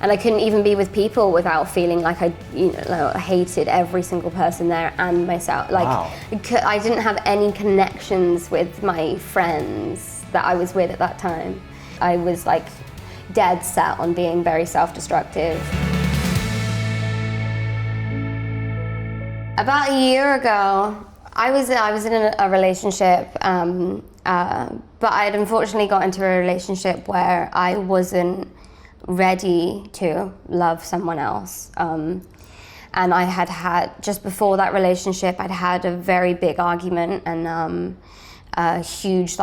And I couldn't even be with people without feeling like I hated every single person there and myself. Like, wow. I didn't have any connections with my friends that I was with at that time. I was like dead set on being very self-destructive. About a year ago, I was in a relationship, but I had unfortunately got into a relationship where I wasn't ready to love someone else. And I had, just before that relationship, I'd had a very big argument and a huge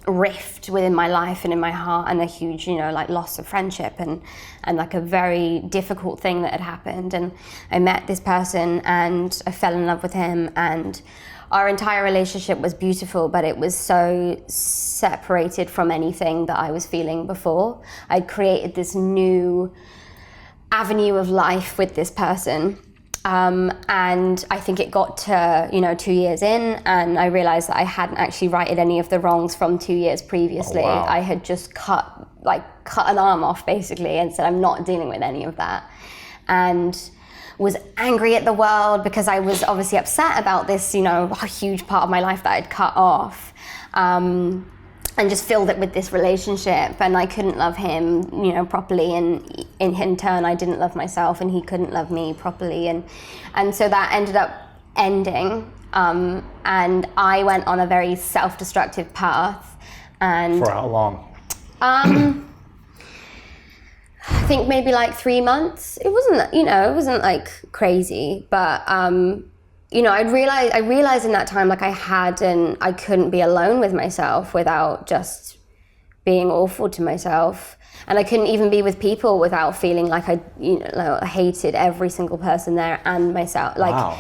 rift within my life and in my heart, and a huge, loss of friendship and like a very difficult thing that had happened. And I met this person and I fell in love with him, and our entire relationship was beautiful, but it was so separated from anything that I was feeling before. I'd created this new avenue of life with this person. And I think it got to 2 years in, and I realized that I hadn't actually righted any of the wrongs from 2 years previously. Oh, wow. I had just cut an arm off basically and said, I'm not dealing with any of that. And was angry at the world because I was obviously upset about this, a huge part of my life that I'd cut off. And just filled it with this relationship, and I couldn't love him, properly, and in turn I didn't love myself, and he couldn't love me properly, and so that ended up ending, and I went on a very self-destructive path. And for how long? I think maybe like 3 months. It wasn't like crazy, but I realized in that time, like I couldn't be alone with myself without just being awful to myself. And I couldn't even be with people without feeling like I hated every single person there and myself. Like, wow.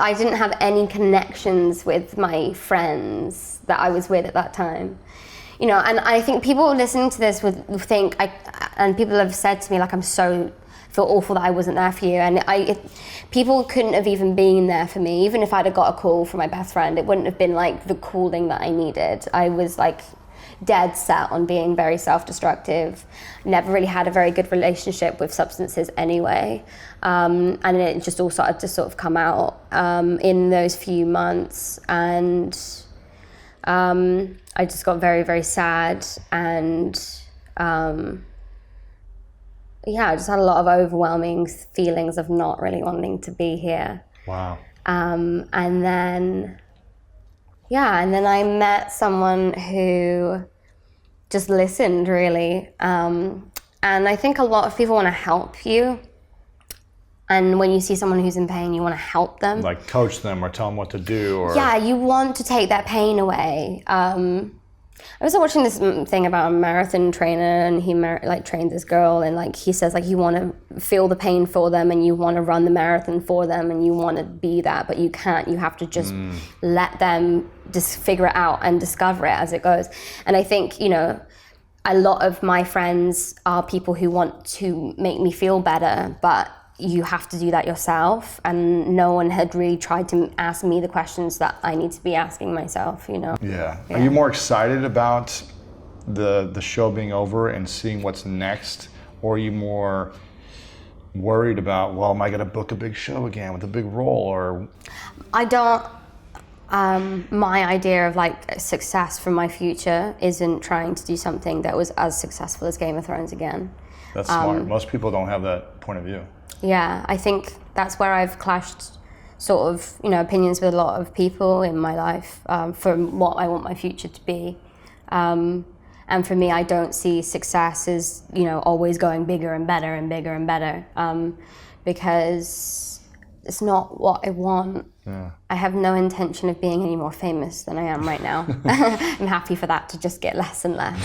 I didn't have any connections with my friends that I was with at that time. And I think people listening to this would think, and people have said to me, like, feel awful that I wasn't there for you, and people couldn't have even been there for me. Even if I'd have got a call from my best friend, it wouldn't have been like the calling that I needed. I was like dead set on being very self-destructive. Never really had a very good relationship with substances anyway, and it just all started to sort of come out in those few months, and I just got very, very sad, and I just had a lot of overwhelming feelings of not really wanting to be here. Wow. And then I met someone who just listened, really. And I think a lot of people want to help you. And when you see someone who's in pain, you want to help them. Like coach them or tell them what to do. Or... Yeah, you want to take that pain away. I was watching this thing about a marathon trainer, and he trained this girl, and he says you want to feel the pain for them, and you want to run the marathon for them, and you want to be that, but you can't. You have to just let them just figure it out and discover it as it goes. And I think a lot of my friends are people who want to make me feel better, but you have to do that yourself, and no one had really tried to ask me the questions that I need to be asking myself, Yeah. Are you more excited about the show being over and seeing what's next, or are you more worried about, well, am I going to book a big show again with a big role? Or I don't. My idea of success for my future isn't trying to do something that was as successful as Game of Thrones again. That's smart. Most people don't have that point of view. Yeah, I think that's where I've clashed sort of, opinions with a lot of people in my life for what I want my future to be. And for me, I don't see success as, always going bigger and better and bigger and better, because it's not what I want. Yeah. I have no intention of being any more famous than I am right now. I'm happy for that to just get less and less.